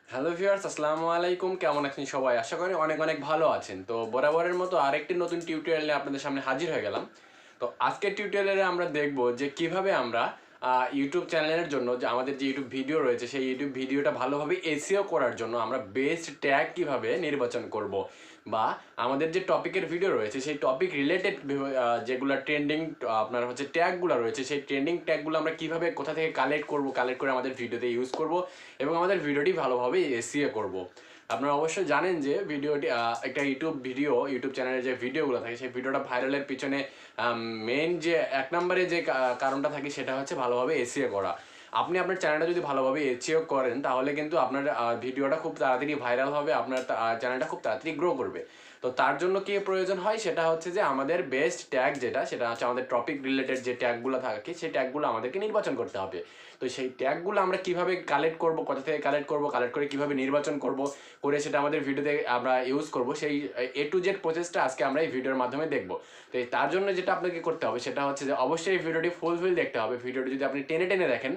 Hello viewers, আসসালামু আলাইকুম। কেমন আছেন সবাই? আশা করি অনেক অনেক ভালো আছেন। তো বরাবরের মতো আরেকটি নতুন টিউটোরিয়াল নিয়ে আপনাদের সামনে হাজির হয়ে গেলাম। তো আজকের টিউটোরিয়ালে আমরা দেখব যে কিভাবে আমরা ইউটিউব চ্যানেলের জন্য যে আমাদের যে ইউটিউব ভিডিও রয়েছে সেই ইউটিউব ভিডিওটা ভালোভাবে এসইও করার জন্য আমরা বেস্ট ট্যাগ কিভাবে নির্বাচন করব, বা আমাদের যে টপিকের ভিডিও রয়েছে সেই টপিক রিলেটেড যেগুলো ট্রেন্ডিং আপনার হচ্ছে ট্যাগগুলো রয়েছে সেই ট্রেন্ডিং ট্যাগগুলো আমরা কিভাবে কোথা থেকে কালেক্ট করে আমাদের ভিডিওতে ইউজ করব এবং আমাদের ভিডিওটি ভালোভাবে এসইও করব। আপনারা অবশ্যই জানেন যে ভিডিওটি একটা ইউটিউব চ্যানেলের যে ভিডিওগুলো থাকে সেই ভিডিওটা ভাইরালের পিছনে মেন যে এক নম্বরে যে কারণটা থাকে সেটা হচ্ছে ভালোভাবে এসইও করা। আপনি আপনার চ্যানেলটা যদি ভালোভাবে এসইও করেন তাহলে কিন্তু আপনার ভিডিওটা খুব তাড়াতাড়ি ভাইরাল হবে, আপনার চ্যানেলটা খুব তাড়াতাড়ি গ্রো করবে। তো তার জন্য কি প্রয়োজন হয় সেটা হচ্ছে যে আমাদের বেস্ট ট্যাগ সেটা হচ্ছে আমাদের টপিক রিলেটেড যে ট্যাগগুলো থাকে সেই ট্যাগগুলো আমাদেরকে নির্বাচন করতে হবে। তো সেই ট্যাগগুলো আমরা কিভাবে কালেক্ট করব, কোথা থেকে কালেক্ট করে কিভাবে নির্বাচন করব, করে সেটা আমাদের ভিডিওতে আমরা ইউজ করব, সেই টু জেড প্রসেসটা আজকে আমরা এই ভিডিওর মাধ্যমে দেখব। তো তার জন্য যেটা আপনাকে করতে হবে সেটা হচ্ছে যে অবশ্যই এই ভিডিওটি ফুলফিল দেখতে হবে। ভিডিওটি যদি আপনি টেনে টেনে দেখেন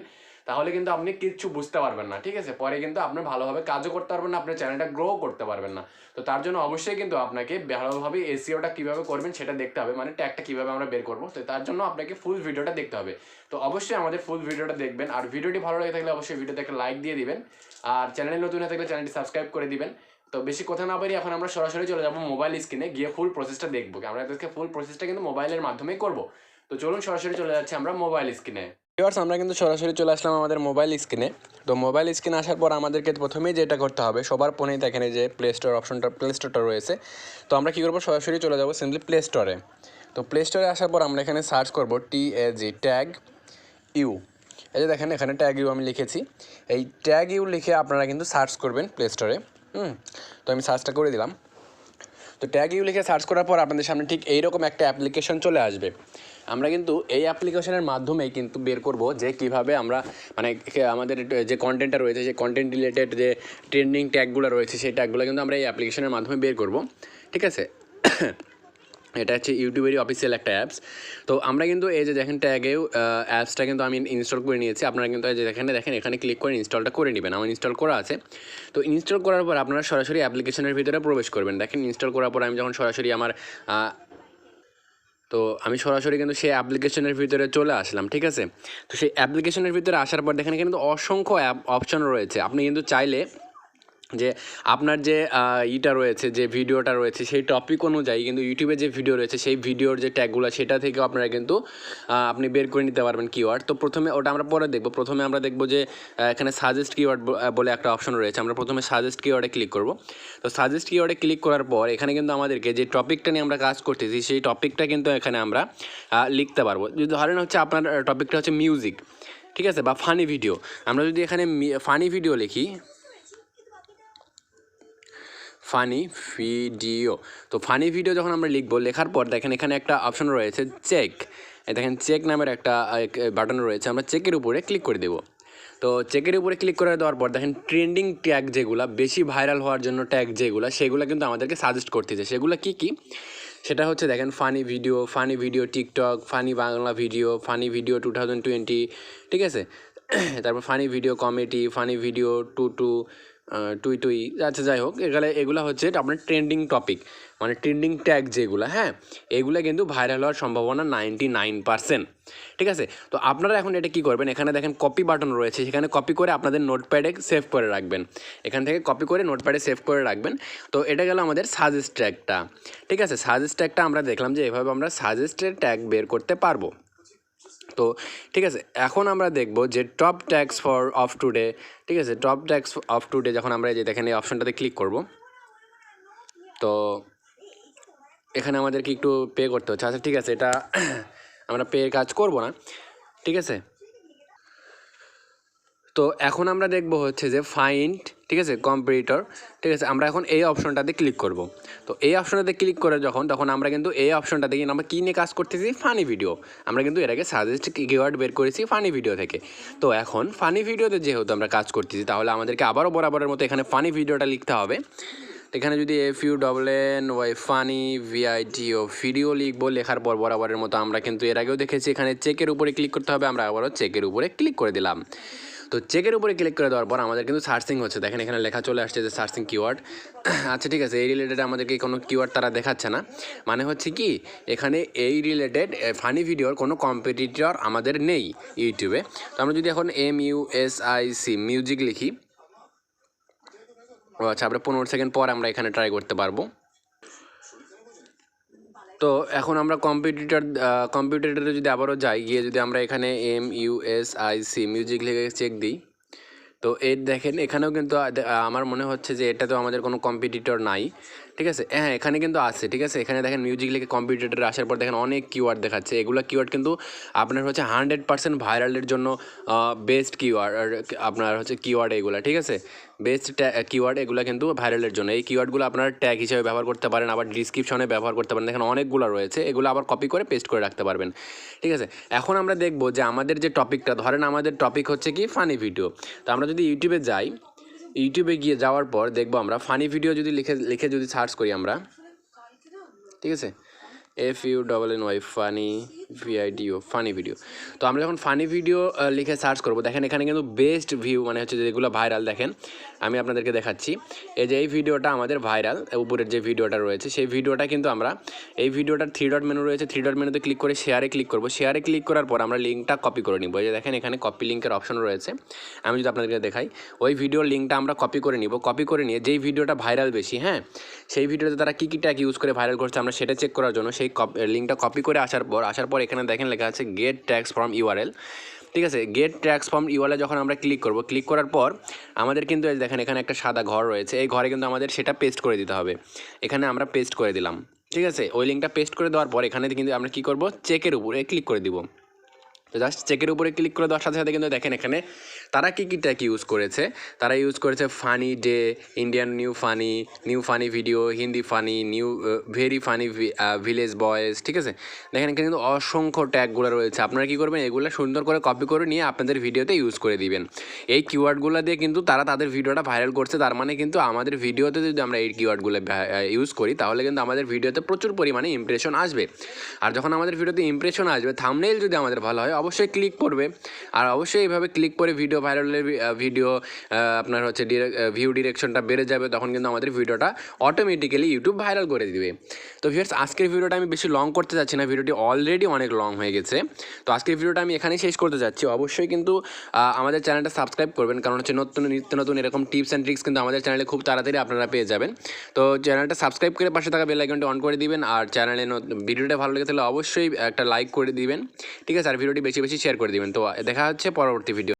তাহলে কিন্তু আপনি কিচ্ছু বুঝতে পারবেন না, ঠিক আছে? পরে কিন্তু আপনি ভালোভাবে কাজও করতে পারবেন না, আপনার চ্যানেলটা গ্রো করতে পারবেন না। তো তার জন্য অবশ্যই কিন্তু আপনাকে ভালোভাবে এসইওটা কীভাবে করবেন সেটা দেখতে হবে, মানে ট্যাগটা কীভাবে আমরা বের করবো। তো তার জন্য আপনাকে ফুল ভিডিওটা দেখতে হবে। তো অবশ্যই আমাদের ফুল ভিডিওটা দেখবেন, আর ভিডিওটি ভালো লেগে থাকলে অবশ্যই ভিডিওতে একটা লাইক দিয়ে দিবেন, আর চ্যানেলে নতুন হয়ে থাকলে চ্যানেলটি সাবস্ক্রাইব করে দিবেন। তো বেশি কথা না পারি এখন আমরা সরাসরি চলে যাবো মোবাইল স্ক্রিনে, গিয়ে ফুল প্রসেসটা দেখবো। আমরা আজকে ফুল প্রসেসটা কিন্তু মোবাইলের মাধ্যমেই করবো। তো চলুন সরাসরি চলে যাচ্ছি আমরা মোবাইল স্ক্রিনে। ভিউয়ার্স, আমরা কিন্তু সরাসরি চলে আসলাম আমাদের মোবাইল স্ক্রিনে। তো মোবাইল স্ক্রিনে আসার পর আমাদেরকে প্রথমেই যেটা করতে হবে, সবার ফোনেই দেখেন যে প্লে স্টোরটা রয়েছে। তো আমরা কী করবো, সরাসরি চলে যাবো সিম্পলি প্লে স্টোরে। তো প্লে স্টোরে আসার পর আমরা এখানে সার্চ করবো TAG ট্যাগ ইউ। এই যে দেখেন এখানে ট্যাগ ইউ আমি লিখেছি। এই ট্যাগ ইউ লিখে আপনারা কিন্তু সার্চ করবেন প্লে স্টোরে। তো আমি সার্চটা করে দিলাম। তো ট্যাগ ইউ লিখে সার্চ করার পর আপনাদের সামনে ঠিক এইরকম একটা অ্যাপ্লিকেশন চলে আসবে। আমরা কিন্তু এই অ্যাপ্লিকেশনের মাধ্যমেই কিন্তু বের করব যে কীভাবে আমরা মানে আমাদের যে কন্টেন্টটা রয়েছে, যে কন্টেন্ট রিলেটেড যে ট্রেন্ডিং ট্যাগগুলো রয়েছে সেই ট্যাগগুলো কিন্তু আমরা এই অ্যাপ্লিকেশনের মাধ্যমে বের করব, ঠিক আছে? এটা হচ্ছে ইউটিউবেরই অফিসিয়াল একটা অ্যাপস। তো আমরা কিন্তু এই যে দেখেন ট্যাগেও অ্যাপসটা কিন্তু আমি ইনস্টল করে নিয়েছি। আপনারা কিন্তু এই যে দেখেন এখানে ক্লিক করে ইনস্টলটা করে নেবেন। আমার ইনস্টল করা আছে। তো ইনস্টল করার পর আপনারা সরাসরি অ্যাপ্লিকেশনের ভিতরে প্রবেশ করবেন। দেখেন ইনস্টল করার পর আমি যখন সরাসরি আমি সরাসরি কিন্তু সেই অ্যাপ্লিকেশনের ভিতরে চলে আসলাম, ঠিক আছে? তো সেই অ্যাপ্লিকেশনের ভিতরে আসার পর দেখেন কিন্তু অসংখ্য অপশন রয়েছে। আপনি কিন্তু চাইলে যে আপনার যে রয়েছে, যে ভিডিওটা রয়েছে সেই টপিক অনুযায়ী কিন্তু ইউটিউবে যে ভিডিও রয়েছে সেই ভিডিওর যে ট্যাগগুলো সেটা থেকেও আপনারা কিন্তু আপনি বের করে নিতে পারবেন কিওয়ার্ড। তো প্রথমে ওটা আমরা পরে দেখব। প্রথমে আমরা দেখব যে এখানে সাজেস্ট কিওয়ার্ড বলে একটা অপশন রয়েছে। আমরা প্রথমে সাজেস্ট কিওয়ার্ডে ক্লিক করব। তো সাজেস্ট কিওয়ার্ডে ক্লিক করার পর এখানে কিন্তু আমাদেরকে যে টপিকটা নিয়ে আমরা কাজ করতেছি সেই টপিকটা কিন্তু এখানে আমরা লিখতে পারবো। যদি ধরেন হচ্ছে আপনার টপিকটা হচ্ছে মিউজিক, ঠিক আছে, বা ফানি ভিডিও। আমরা যদি এখানে ফানি ভিডিও লিখি, ফানি ভিডিও, তো ফানি ভিডিও যখন আমরা লিখবো, লেখার পর দেখেন এখানে একটা অপশন রয়েছে চেক। দেখেন চেক নামের একটা বাটন রয়েছে, আমরা চেকের উপরে ক্লিক করে দেবো। তো চেকের উপরে ক্লিক করে দেওয়ার পর দেখেন ট্রেন্ডিং ট্যাগ যেগুলো বেশি ভাইরাল হওয়ার জন্য ট্যাগ সেগুলো কিন্তু আমাদেরকে সাজেস্ট করতেছে। সেগুলো কী কী সেটা হচ্ছে দেখেন funny video TikTok, funny Bangla video, funny video 2020, ঠিক আছে? তারপর funny video comedy, funny video টুই, আচ্ছা যাই হোক, এগুলো হচ্ছে আপনার ট্রেন্ডিং টপিক, মানে ট্রেন্ডিং ট্যাগ যেগুলো, হ্যাঁ, এগুলো কিন্তু ভাইরাল হওয়ার সম্ভাবনা 99%, ঠিক আছে? তো আপনারা এখন এটা কী করবেন, এখানে দেখেন কপি বাটন রয়েছে, সেখানে কপি করে আপনাদের নোটপ্যাডে সেভ করে রাখবেন। এখান থেকে কপি করে নোটপ্যাডে সেভ করে রাখবেন। তো এটা গেল আমাদের সাজেস্ট ট্যাগটা, ঠিক আছে? সাজেস্ট ট্যাগটা আমরা দেখলাম যে এভাবে আমরা সাজেস্টের ট্যাগ বের করতে পারবো। তো ঠিক আছে, এখন আমরা দেখব যে টপ ট্যাগস অফ টুডে, ঠিক আছে? টপ ট্যাগস অফ টুডে যখন আমরা যে দেখেন এই অপশনটাতে ক্লিক করব, তো এখানে আমাদেরকে একটু পে করতে হচ্ছে। আচ্ছা ঠিক আছে, এটা আমরা পে কাজ করব না, ঠিক আছে? তো এখন আমরা দেখব হচ্ছে যে ফাইন্ড, ঠিক আছে, কম্পিটিটর, ঠিক আছে? আমরা এখন এই অপশনটাতে ক্লিক করব। তো এই অপশনটাতে ক্লিক করে তখন আমরা কিন্তু এই অপশনটাতে কিন্তু আমরা কী নিয়ে কাজ করতেছি, ফানি ভিডিও। আমরা কিন্তু এর আগে সাজেস্ট কিওয়ার্ড বের করেছি ফানি ভিডিও থেকে। তো এখন ফানি ভিডিওতে যেহেতু আমরা কাজ করতেছি তাহলে আমাদেরকে আবারও বরাবরের মতো এখানে ফানি ভিডিওটা লিখতে হবে। এখানে যদি FUNNY ফানি VIDO ভিডিও লিখবো, লেখার পর বরাবরের মতো আমরা কিন্তু এর আগেও দেখেছি এখানে চেকের উপরে ক্লিক করতে হবে, আমরা আবারও চেকের উপরে ক্লিক করে দিলাম। তো চেকের উপরে ক্লিক করে দেওয়ার পর আমাদের কিন্তু সার্চিং হচ্ছে, দেখেন এখানে লেখা চলে আসছে যে সার্চিং কিওয়ার্ড। আচ্ছা ঠিক আছে, এই রিলেটেড আমাদেরকে কোনো কিওয়ার্ড তারা দেখাচ্ছে না, মানে হচ্ছে কি এখানে এই রিলেটেড ফানি ভিডিওর কোনো কম্পিটিটর আমাদের নেই ইউটিউবে। তো আমরা যদি এখন MUSIC মিউজিক লিখি, ও আচ্ছা আমরা 15 সেকেন্ড পর আমরা এখানে ট্রাই করতে পারবো। তো এখন আমরা কম্পিউটারে যদি আবারও যাই, গিয়ে যদি আমরা এখানে MUSIC মিউজিক লিখে চেক দিই, তো এর দেখেন এখানেও কিন্তু আমার মনে হচ্ছে যে এটাতেও আমাদের কোনো কম্পিটিটর নাই, ঠিক আছে। হ্যাঁ এখানে কিন্তু আছে, ঠিক আছে। এখানে দেখেন মিউজিক লিখে কম্পিটিটর আসার পর দেখেন অনেক কিওয়ার্ড দেখাচ্ছে। এগুলো কিওয়ার্ড কিন্তু আপনার হচ্ছে 100% ভাইরালের জন্য বেস্ট কিওয়ার্ড, আপনার হচ্ছে কিওয়ার্ড এগুলো, ঠিক আছে। বেস্ট কিওয়ার্ড এগুলো কিন্তু ভাইরালের জন্য। এই কিওয়ার্ডগুলো আপনারা ট্যাগ হিসেবে ব্যবহার করতে পারেন, আবার ডিসক্রিপশনে ব্যবহার করতে পারেন। দেখেন অনেকগুলো রয়েছে, এগুলো আবার কপি করে পেস্ট করে রাখতে পারবেন, ঠিক আছে। এখন আমরা দেখব যে আমাদের যে টপিকটা, ধরেন আমাদের টপিক হচ্ছে কি ফানি ভিডিও। তো আমরা যদি ইউটিউবে যাই, ইউটিউবে গিয়ে যাওয়ার পর দেখবো আমরা ফানি ভিডিও যদি লিখে যদি সার্চ করি আমরা, ঠিক আছে, FUNNY funny VIDO funny video. তো আমরা যখন ফানি ভিডিও লিখে সার্চ করবো, দেখেন এখানে কিন্তু বেস্ট ভিউ মানে হচ্ছে যেগুলো ভাইরাল, দেখেন আমি আপনাদেরকে দেখাচ্ছি। এই যে এই ভিডিওটা আমাদের ভাইরাল, উপরের যে ভিডিওটা রয়েছে সেই ভিডিওটা কিন্তু আমরা এই ভিডিওটার 3 ডট মেনু রয়েছে, 3 ডট মেনুতে ক্লিক করে শেয়ারে ক্লিক করবো। শেয়ারে ক্লিক করার পর আমরা লিঙ্কটা কপি করে নিব। এই যে দেখেন এখানে কপি লিঙ্কের অপশন রয়েছে, আমি যদি আপনাদেরকে দেখাই, ওই ভিডিওর লিঙ্কটা আমরা কপি করে নিব। কপি করে নিয়ে যেই ভিডিওটা ভাইরাল বেশি, হ্যাঁ সেই ভিডিওতে তারা কী কী ট্যাগ ইউজ করে ভাইরাল করছে আমরা সেটা চেক করার জন্য সেই লিঙ্কটা কপি করে আসার পর এখানে দেখেন লেখা আছে গেট ট্যাগস ফ্রম URL, ঠিক আছে। গেট ট্যাগস ফ্রম URL যখন আমরা ক্লিক করব, ক্লিক করার পর আমাদের কিন্তু দেখেন এখানে একটা সাদা ঘর রয়েছে, এই ঘরে কিন্তু আমাদের সেটা পেস্ট করে দিতে হবে। এখানে আমরা পেস্ট করে দিলাম, ঠিক আছে। ওই লিঙ্কটা পেস্ট করে দেওয়ার পর এখানে কিন্তু আমরা কী করব, চেকের উপরে ক্লিক করে দিব। তো জাস্ট চেকের উপরে ক্লিক করে দেওয়ার সাথে সাথে কিন্তু দেখেন এখানে তারা কী কী ট্যাগ ইউজ করেছে। তারা ইউজ করেছে funny day, Indian new funny video, Hindi funny, very funny village boys, ঠিক আছে। দেখেন এখানে কিন্তু অসংখ্য ট্যাগগুলো রয়েছে। আপনারা কী করবেন, এগুলো সুন্দর করে কপি করে নিয়ে আপনাদের ভিডিওতে ইউজ করে দিবেন। এই কিওয়ার্ডগুলো দিয়ে কিন্তু তারা তাদের ভিডিওটা ভাইরাল করছে, তার মানে কিন্তু আমাদের ভিডিওতে যদি আমরা এই কিওয়ার্ডগুলো ইউজ করি তাহলে কিন্তু আমাদের ভিডিওতে প্রচুর পরিমাণে ইমপ্রেশন আসবে। আর যখন আমাদের ভিডিওতে ইমপ্রেশন আসবে, থাম্বনেইল যদি আমাদের ভালো হয় অবশ্যই ক্লিক করবে। আর অবশ্যই এইভাবে ক্লিক করে ভিডিও ভাইরালের ভিডিও আপনার হচ্ছে ভিউ ডিরেকশনটা বেড়ে যাবে, তখন কিন্তু আমাদের ভিডিওটা অটোমেটিক্যালি ইউটিউব ভাইরাল করে দিবে। তো ভিউয়ার্স আজকের ভিডিওটা আমি বেশি লং করতে যাচ্ছি না, ভিডিওটি অলরেডি অনেক লং হয়ে গেছে। তো আজকের ভিডিওটা আমি এখানেই শেষ করতে যাচ্ছি। অবশ্যই কিন্তু আমাদের চ্যানেলটা সাবস্ক্রাইব করবেন, কারণ হচ্ছে নিত্য নতুন এরকম টিপস অ্যান্ড ট্রিক্স কিন্তু আমাদের চ্যানেলে খুব তাড়াতাড়ি আপনারা পেয়ে যাবেন। তো চ্যানেলটা সাবস্ক্রাইব করে পাশে থাকা বেল আইকনটি অন করে দিবেন। আর চ্যানেলে ভিডিওটা ভালো লেগে তাহলে অবশ্যই একটা লাইক করে দিবেন, ঠিক আছে। আর ভিডিওটি বেশি বেশি শেয়ার করে দিবেন। তো দেখা হচ্ছে পরবর্তী ভিডিও।